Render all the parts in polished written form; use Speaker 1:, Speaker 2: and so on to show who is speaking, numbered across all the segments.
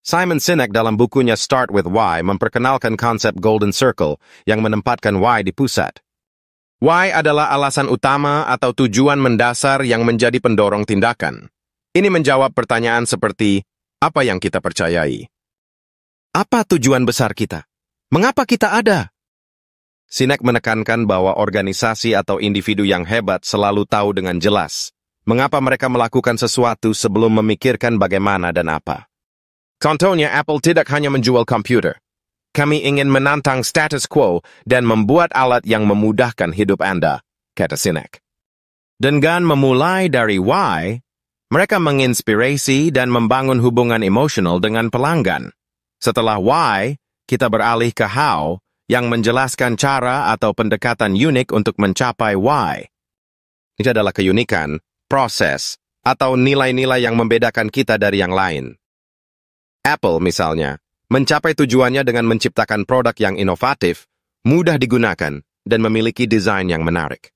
Speaker 1: Simon Sinek dalam bukunya Start with Why memperkenalkan konsep Golden Circle yang menempatkan why di pusat. Why adalah alasan utama atau tujuan mendasar yang menjadi pendorong tindakan. Ini menjawab pertanyaan seperti, apa yang kita percayai? Apa tujuan besar kita? Mengapa kita ada? Sinek menekankan bahwa organisasi atau individu yang hebat selalu tahu dengan jelas mengapa mereka melakukan sesuatu sebelum memikirkan bagaimana dan apa. Contohnya, Apple tidak hanya menjual komputer. Kami ingin menantang status quo dan membuat alat yang memudahkan hidup Anda, kata Sinek. Dengan memulai dari why, mereka menginspirasi dan membangun hubungan emosional dengan pelanggan. Setelah why, kita beralih ke how, yang menjelaskan cara atau pendekatan unik untuk mencapai why. Ini adalah keunikan, proses, atau nilai-nilai yang membedakan kita dari yang lain. Apple, misalnya, mencapai tujuannya dengan menciptakan produk yang inovatif, mudah digunakan, dan memiliki desain yang menarik.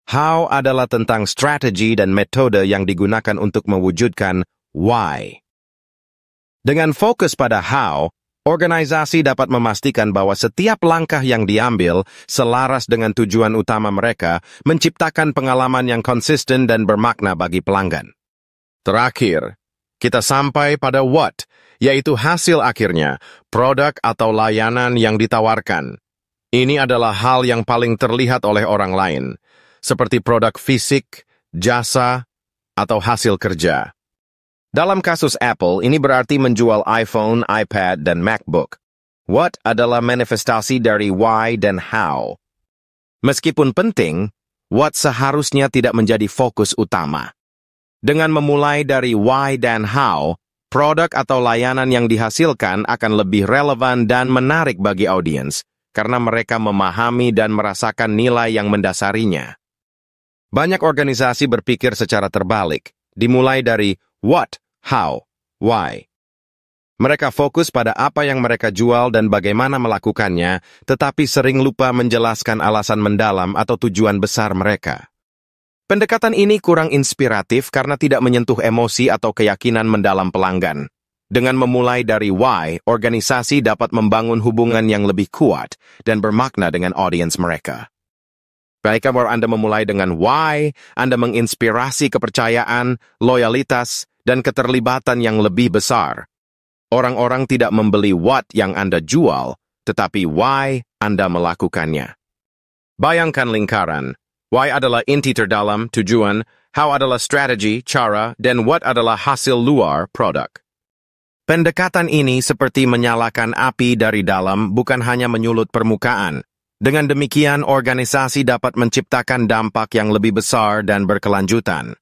Speaker 1: How adalah tentang strategi dan metode yang digunakan untuk mewujudkan why. Dengan fokus pada how, organisasi dapat memastikan bahwa setiap langkah yang diambil selaras dengan tujuan utama mereka, menciptakan pengalaman yang konsisten dan bermakna bagi pelanggan. Terakhir, kita sampai pada what, yaitu hasil akhirnya, produk atau layanan yang ditawarkan. Ini adalah hal yang paling terlihat oleh orang lain, seperti produk fisik, jasa, atau hasil kerja. Dalam kasus Apple, ini berarti menjual iPhone, iPad, dan MacBook. What adalah manifestasi dari why dan how. Meskipun penting, what seharusnya tidak menjadi fokus utama. Dengan memulai dari why dan how, produk atau layanan yang dihasilkan akan lebih relevan dan menarik bagi audiens, karena mereka memahami dan merasakan nilai yang mendasarinya. Banyak organisasi berpikir secara terbalik, dimulai dari what, how, why. Mereka fokus pada apa yang mereka jual dan bagaimana melakukannya, tetapi sering lupa menjelaskan alasan mendalam atau tujuan besar mereka. Pendekatan ini kurang inspiratif karena tidak menyentuh emosi atau keyakinan mendalam pelanggan. Dengan memulai dari why, organisasi dapat membangun hubungan yang lebih kuat dan bermakna dengan audiens mereka. Baiklah, bahwa Anda memulai dengan why, Anda menginspirasi kepercayaan, loyalitas, dan keterlibatan yang lebih besar. Orang-orang tidak membeli what yang Anda jual, tetapi why Anda melakukannya. Bayangkan lingkaran. Why adalah inti terdalam, tujuan, how adalah strategi, cara, dan what adalah hasil luar, produk. Pendekatan ini seperti menyalakan api dari dalam, bukan hanya menyulut permukaan. Dengan demikian, organisasi dapat menciptakan dampak yang lebih besar dan berkelanjutan.